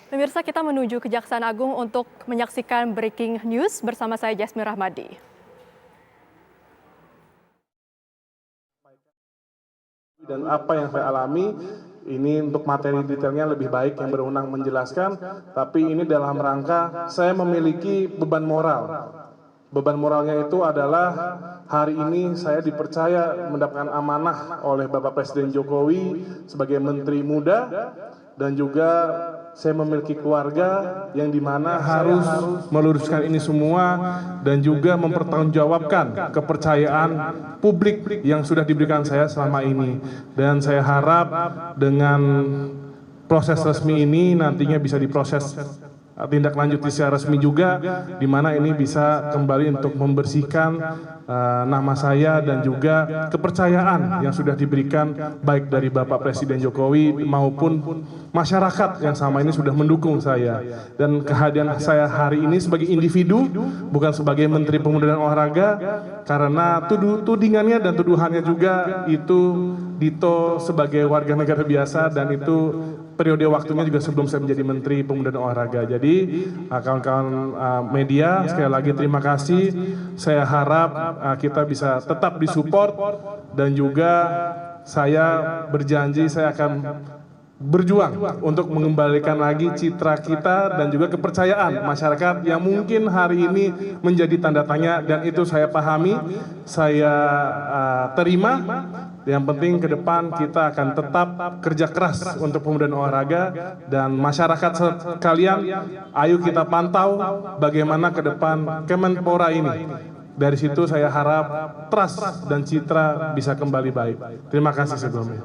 Pemirsa, kita menuju Kejaksaan Agung untuk menyaksikan breaking news bersama saya Jasmine Rahmadi. Dan apa yang saya alami, ini untuk materi detailnya lebih baik yang berwenang menjelaskan, tapi ini dalam rangka saya memiliki beban moral. Beban moralnya itu adalah hari ini saya dipercaya mendapatkan amanah oleh Bapak Presiden Jokowi sebagai Menteri Muda, dan juga saya memiliki keluarga yang dimana harus meluruskan ini semua dan juga mempertanggungjawabkan kepercayaan publik yang sudah diberikan saya selama ini. Dan saya harap dengan proses resmi ini nantinya bisa diproses tindak lanjut secara resmi juga, di mana ini bisa kembali untuk membersihkan nama saya dan juga kepercayaan yang sudah diberikan baik dari Bapak Presiden Jokowi maupun masyarakat yang selama ini sudah mendukung saya. Dan kehadiran saya hari ini sebagai individu, bukan sebagai Menteri Pemuda dan Olahraga, karena tudingannya dan tuduhannya juga itu Dito sebagai warga negara biasa, dan itu periode waktunya juga sebelum saya menjadi Menteri Pemuda dan Olahraga. Jadi kawan-kawan media, sekali lagi terima kasih. Saya harap kita bisa tetap disupport, dan juga saya berjanji saya akan berjuang untuk mengembalikan lagi citra kita dan juga kepercayaan masyarakat yang mungkin hari ini menjadi tanda tanya, dan itu saya pahami, saya terima. Yang penting ke depan kita akan tetap kerja keras untuk pemuda dan olahraga, dan masyarakat sekalian, ayo kita pantau bagaimana ke depan Kemenpora ini. Dari situ saya harap trust dan citra bisa kembali baik. Terima kasih sebelumnya.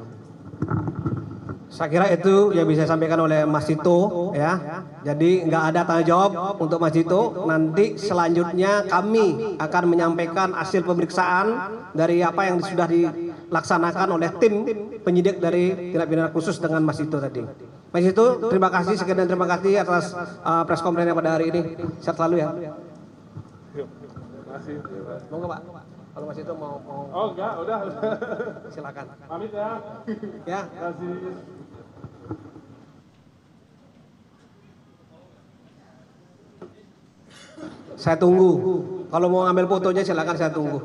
Saya kira itu yang bisa disampaikan oleh Mas Dito, ya. Jadi nggak ada tanya jawab untuk Mas Dito. Nanti selanjutnya kami akan menyampaikan hasil pemeriksaan dari apa yang sudah dilaksanakan oleh tim penyidik dari tindak pidana khusus dengan Mas Dito tadi. Mas Dito, terima kasih, sekian dan terima kasih atas press conference pada hari ini. Sehat selalu ya. Terima kasih. Mau nggak Pak? Kalau Mas Dito mau. Oh enggak, udah. Silakan. Pamit ya. Ya. Terima kasih. Saya tunggu. Kalau mau ngambil fotonya silakan, saya tunggu.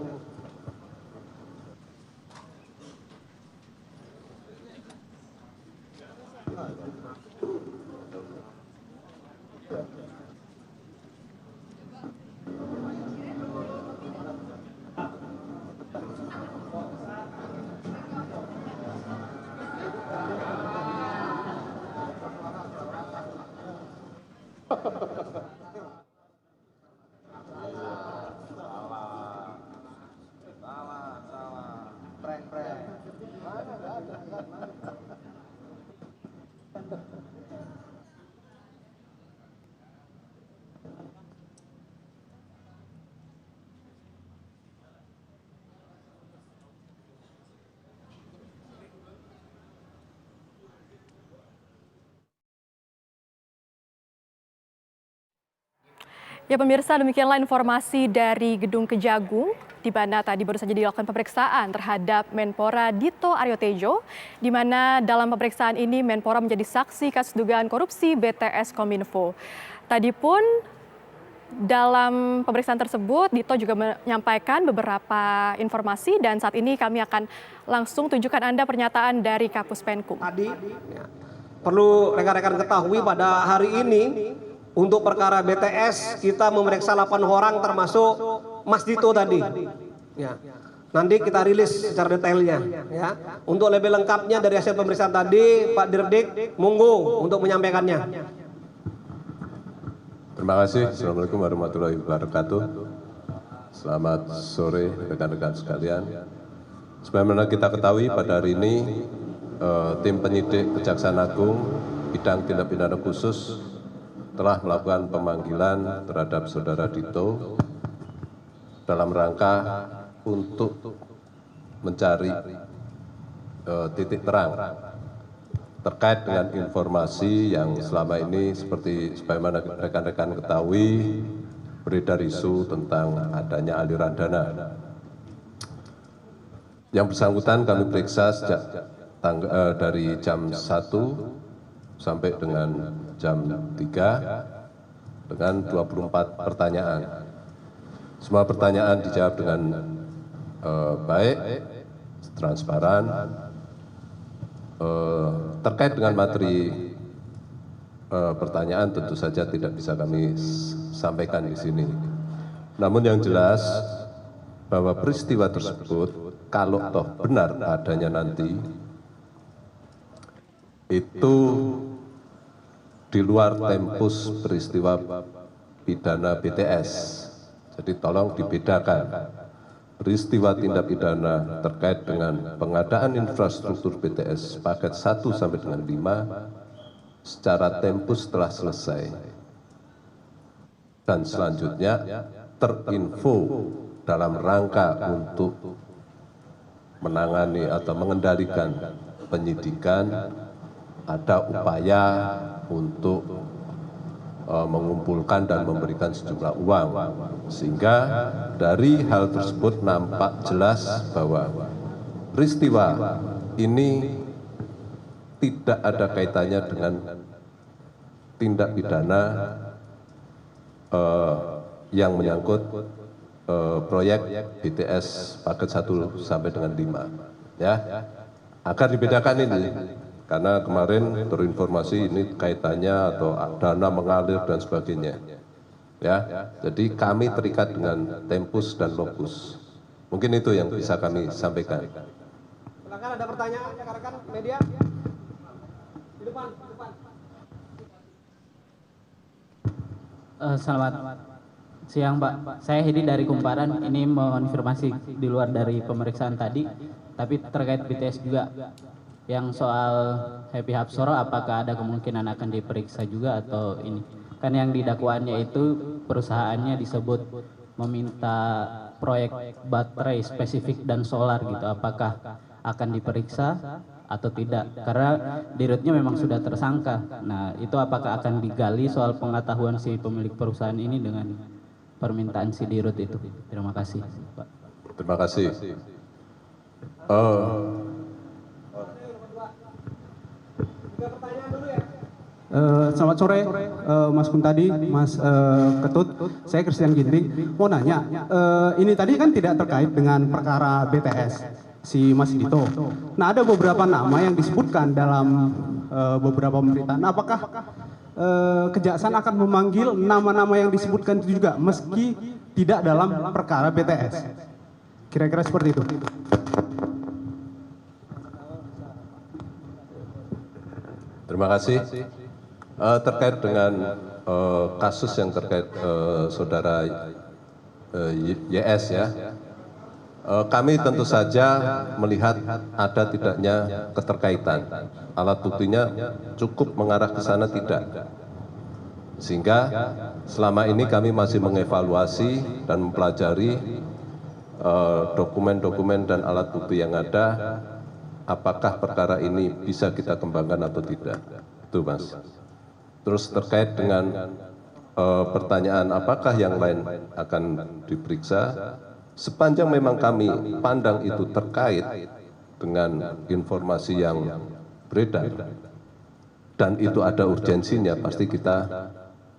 Ya pemirsa, demikianlah informasi dari Gedung Kejagung, di mana tadi baru saja dilakukan pemeriksaan terhadap Menpora Dito Aryo Tejo, di mana dalam pemeriksaan ini Menpora menjadi saksi kasus dugaan korupsi BTS Kominfo. Tadi pun dalam pemeriksaan tersebut Dito juga menyampaikan beberapa informasi, dan saat ini kami akan langsung tunjukkan Anda pernyataan dari Kapus Penkum. Tadi perlu rekan-rekan ketahui pada hari ini untuk perkara BTS kita memeriksa 8 orang termasuk Mas Dito tadi. Ya. Nanti kita rilis secara detailnya, ya. Untuk lebih lengkapnya dari hasil pemeriksaan tadi, Pak Dirdik monggo untuk menyampaikannya. Terima kasih. Assalamualaikum warahmatullahi wabarakatuh. Selamat sore rekan-rekan sekalian. Sebagaimana kita ketahui pada hari ini tim penyidik Kejaksaan Agung bidang tindak pidana khusus telah melakukan pemanggilan terhadap Saudara Dito dalam rangka untuk mencari titik terang terkait dengan informasi yang selama ini seperti sebagaimana rekan-rekan ketahui beredar isu tentang adanya aliran dana. Yang bersangkutan kami periksa sejak dari jam 1 sampai dengan jam 3 dengan 24 pertanyaan. Semua pertanyaan dijawab dengan baik, transparan, terkait dengan materi pertanyaan tentu saja tidak bisa kami sampaikan di sini. Namun yang jelas bahwa peristiwa tersebut kalau toh benar adanya nanti itu di luar tempus peristiwa pidana BTS. Jadi tolong dibedakan peristiwa tindak pidana terkait dengan pengadaan infrastruktur BTS paket 1 sampai dengan 5 secara tempus telah selesai. Dan selanjutnya terinfo dalam rangka untuk menangani atau mengendalikan penyidikan, ada upaya untuk mengumpulkan dan memberikan sejumlah uang. Sehingga dari hal tersebut nampak jelas bahwa peristiwa ini tidak ada kaitannya dengan tindak pidana yang menyangkut proyek BTS paket 1 sampai dengan 5. Ya, agar dibedakan ini. Karena kemarin terinformasi ini kaitannya atau dana mengalir dan sebagainya. Ya, jadi kami terikat dengan tempus dan lokus. Mungkin itu yang bisa kami sampaikan. Silakan, ada pertanyaan rekan-rekan media? Di depan. Selamat siang, Pak. Saya Hedi dari Kumparan. Ini mengonfirmasi di luar dari pemeriksaan tadi, tapi terkait BTS juga. Yang soal Happy Hapsoro, apakah ada kemungkinan akan diperiksa juga atau ini? Kan yang didakwaannya itu perusahaannya disebut meminta proyek baterai spesifik dan solar gitu. Apakah akan diperiksa atau tidak? Karena dirutnya memang sudah tersangka. Nah, itu apakah akan digali soal pengetahuan si pemilik perusahaan ini dengan permintaan si dirut itu? Terima kasih, Pak. Terima kasih. Selamat sore, Mas Kuntadi, Mas Ketut. Saya Christian Ginting. Mau nanya, ini tadi kan tidak terkait dengan perkara BTS si Mas Dito. Nah, ada beberapa nama yang disebutkan dalam beberapa pemberitaan. Apakah Kejaksaan akan memanggil nama-nama yang disebutkan itu juga, meski tidak dalam perkara BTS? Kira-kira seperti itu. Terima kasih. Terkait dengan kasus yang terkait saudara YS ya, kami tentu saja melihat ada tidaknya keterkaitan. Alat buktinya cukup mengarah ke sana tidak. Sehingga selama ini kami masih mengevaluasi dan mempelajari dokumen-dokumen dan alat bukti yang ada, apakah perkara ini bisa kita kembangkan atau tidak. Itu Mas. Terus terkait dengan pertanyaan apakah yang lain akan diperiksa, sepanjang memang kami pandang itu terkait dengan informasi yang beredar dan itu ada urgensinya, pasti kita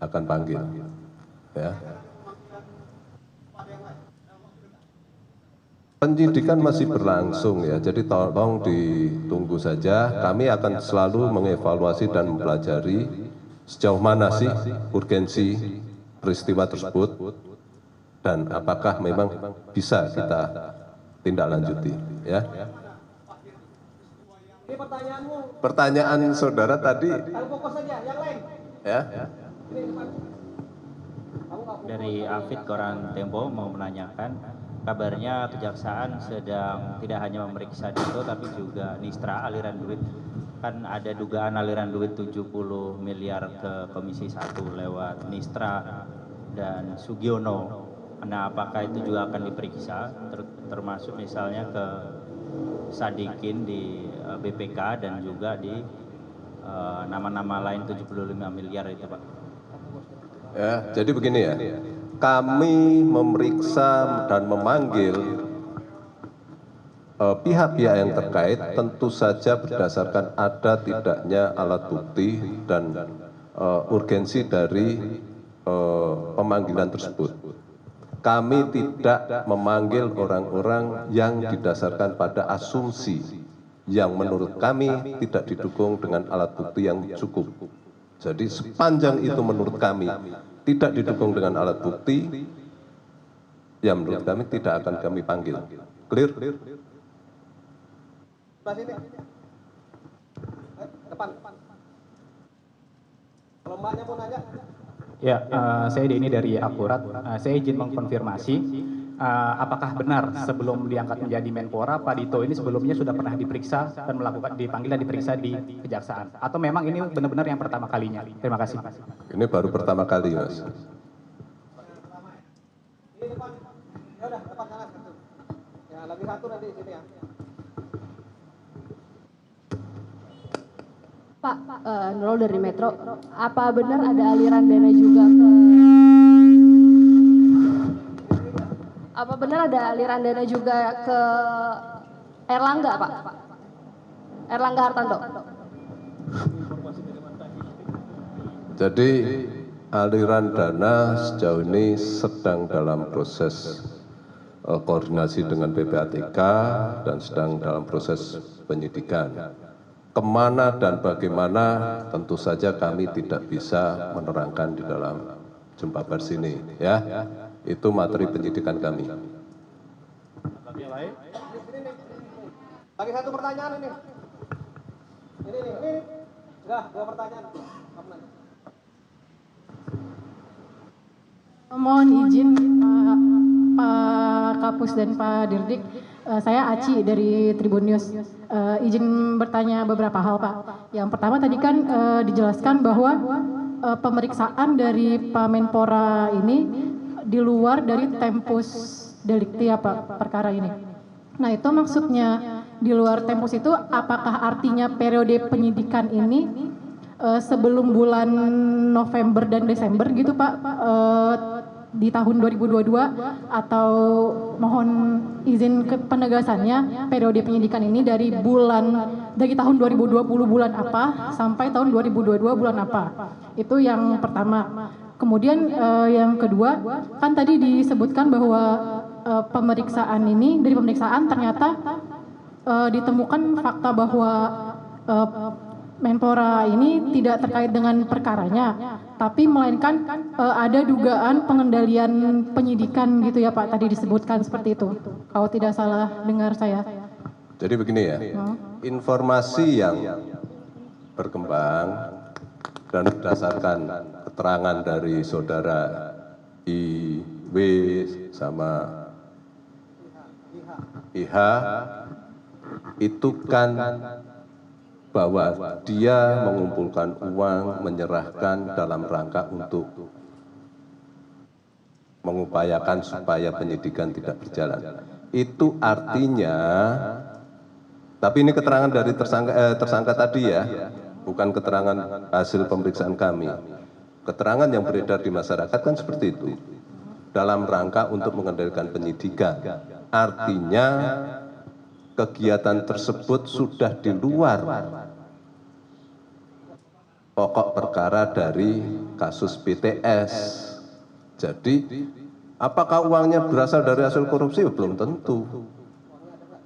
akan panggil. Ya. Penyidikan masih berlangsung ya, jadi tolong ditunggu saja. Kami akan selalu mengevaluasi dan mempelajari sejauh mana sih urgensi peristiwa tersebut dan apakah memang bisa kita tindak lanjuti. Ya. Ini pertanyaanmu. Pertanyaan saudara tadi. Fokus saja, yang lain. Ya. Dari Afid Koran Tempo mau menanyakan, kabarnya Kejaksaan sedang tidak hanya memeriksa Dito tapi juga Nistra aliran duit. Kan ada dugaan aliran duit 70 miliar ke Komisi 1 lewat Nistra dan Sugiono. Nah, apakah itu juga akan diperiksa, termasuk misalnya ke Sadikin di BPK dan juga di nama-nama lain 75 miliar itu, Pak? Ya, jadi begini ya, kami memeriksa dan memanggil pihak-pihak yang terkait tentu saja berdasarkan ada tidaknya alat bukti dan urgensi dari pemanggilan tersebut. Kami tidak memanggil orang-orang yang didasarkan pada asumsi yang menurut kami tidak didukung dengan alat bukti yang cukup. Jadi sepanjang itu menurut kami tidak didukung dengan alat bukti, ya menurut kami tidak akan kami panggil. Clear? Depan. Kalau mbaknya mau nanya. Ya, saya Denny dari Akurat. Saya izin mengkonfirmasi, apakah benar sebelum diangkat menjadi Menpora, Pak Dito ini sebelumnya sudah pernah diperiksa dan dipanggil dan diperiksa di Kejaksaan? Atau memang ini benar-benar yang pertama kalinya? Terima kasih. Ini baru pertama kali, Mas. Ini depan. Ya udah, depan sana satu. Ya, lagi satu nanti di sini ya. Pak, Nurul dari Metro, apa benar ada aliran dana juga ke Erlangga, Pak? Erlangga Hartanto. Jadi aliran dana sejauh ini sedang dalam proses koordinasi dengan PPATK dan sedang dalam proses penyidikan. Kemana dan bagaimana tentu saja kami tidak bisa menerangkan di dalam jumpa pers ini, ya. Itu materi penyidikan kami. Lagi satu pertanyaan ini. Ini. Udah, 2 pertanyaan. Mohon izin Pak Kapus dan Pak Dirdik, saya Aci dari Tribun News. Izin bertanya beberapa hal, Pak. Yang pertama tadi kan dijelaskan bahwa pemeriksaan dari Pak Menpora ini di luar dari tempus delikti Pak perkara ini. Nah, itu maksudnya di luar tempus itu apakah artinya periode penyidikan ini sebelum bulan November dan Desember gitu Pak, di tahun 2022, atau mohon izin ke penegasannya periode penyidikan ini dari tahun 2020 bulan apa sampai tahun 2022 bulan apa. Itu yang pertama. Kemudian yang kedua, kan tadi disebutkan bahwa dari pemeriksaan ternyata ditemukan fakta bahwa Menpora ini tidak terkait dengan perkaranya, tapi melainkan ada dugaan pengendalian penyidikan gitu ya Pak, tadi disebutkan seperti itu. Kalau tidak salah dengar saya. Jadi begini ya, informasi yang berkembang dan berdasarkan keterangan dari saudara IW sama IH itu kan bahwa dia mengumpulkan uang, menyerahkan dalam rangka untuk mengupayakan supaya penyidikan tidak berjalan. Itu artinya, tapi ini keterangan dari tersangka tadi ya, bukan keterangan hasil pemeriksaan kami. Keterangan yang beredar di masyarakat kan seperti itu, dalam rangka untuk mengendalikan penyidikan. Artinya kegiatan tersebut sudah di luar pokok perkara dari kasus BTS. Jadi, apakah uangnya berasal dari hasil korupsi? Belum tentu.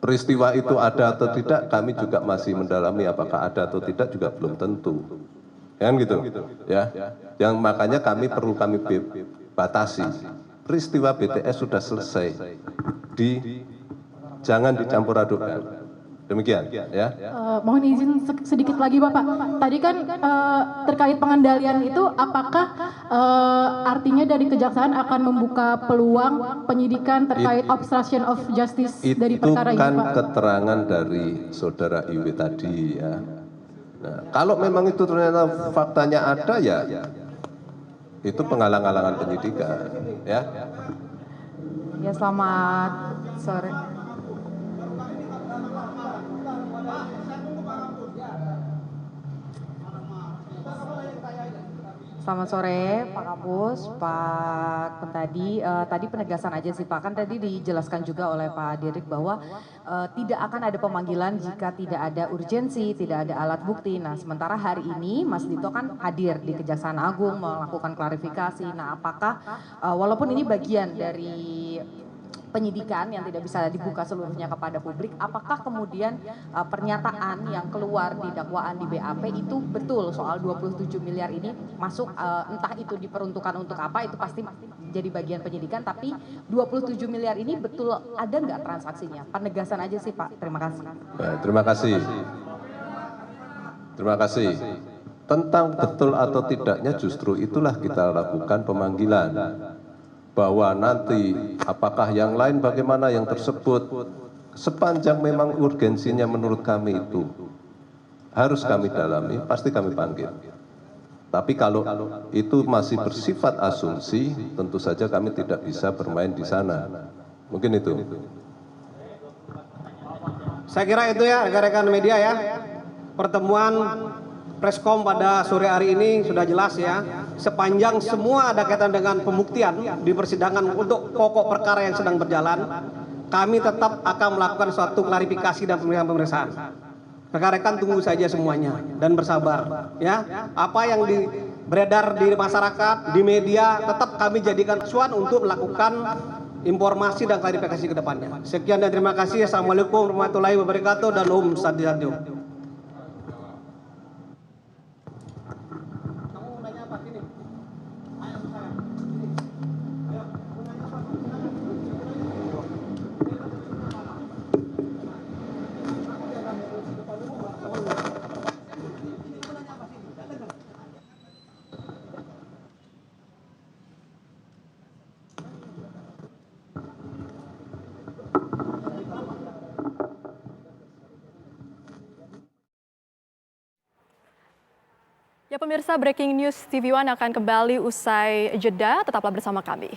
Peristiwa itu ada atau tidak, kami juga masih mendalami apakah ada atau tidak juga belum tentu. Kan gitu, ya. Yang makanya kami batasi. Peristiwa BTS sudah selesai. Jangan dicampur adukkan. Demikian, ya. Mohon izin sedikit lagi Bapak. Tadi kan terkait pengendalian itu, apakah artinya dari Kejaksaan akan membuka peluang penyidikan terkait obstruction of justice dari perkara ini Pak? Itu kan keterangan dari saudara Iwi tadi ya. Nah, kalau memang itu ternyata faktanya ada ya, itu penghalang-halangan penyidikan, ya. Ya, selamat sore. Selamat sore Pak Kapus, Pak Kuntadi. Tadi penegasan aja sih Pak, kan tadi dijelaskan juga oleh Pak Dirdik bahwa tidak akan ada pemanggilan jika tidak ada urgensi, tidak ada alat bukti. Nah sementara hari ini Mas Dito kan hadir di Kejaksaan Agung melakukan klarifikasi. Nah apakah walaupun ini bagian dari penyidikan yang tidak bisa dibuka seluruhnya kepada publik, apakah kemudian pernyataan yang keluar di dakwaan di BAP itu betul soal 27 miliar ini masuk, entah itu diperuntukkan untuk apa, itu pasti jadi bagian penyidikan, tapi 27 miliar ini betul ada nggak transaksinya? Penegasan aja sih Pak, terima kasih. Terima kasih. Terima kasih. Tentang betul atau tidaknya justru itulah kita lakukan pemanggilan. Bahwa nanti apakah yang lain bagaimana yang tersebut sepanjang memang urgensinya menurut kami itu harus kami dalami, pasti kami panggil. Tapi kalau itu masih bersifat asumsi, tentu saja kami tidak bisa bermain di sana. Mungkin itu. Saya kira itu ya rekan-rekan media ya. Pertemuan Preskom pada sore hari ini sudah jelas ya. Sepanjang semua ada kaitan dengan pembuktian di persidangan untuk pokok perkara yang sedang berjalan, kami tetap akan melakukan suatu klarifikasi dan pemeriksaan. Rekan-rekan tunggu saja semuanya dan bersabar ya. Apa yang beredar di masyarakat, di media, tetap kami jadikan acuan untuk melakukan informasi dan klarifikasi ke depannya. Sekian dan terima kasih. Assalamualaikum warahmatullahi wabarakatuh dan Om Sadiatu. Ya pemirsa, Breaking News TV One akan kembali usai jeda, tetaplah bersama kami.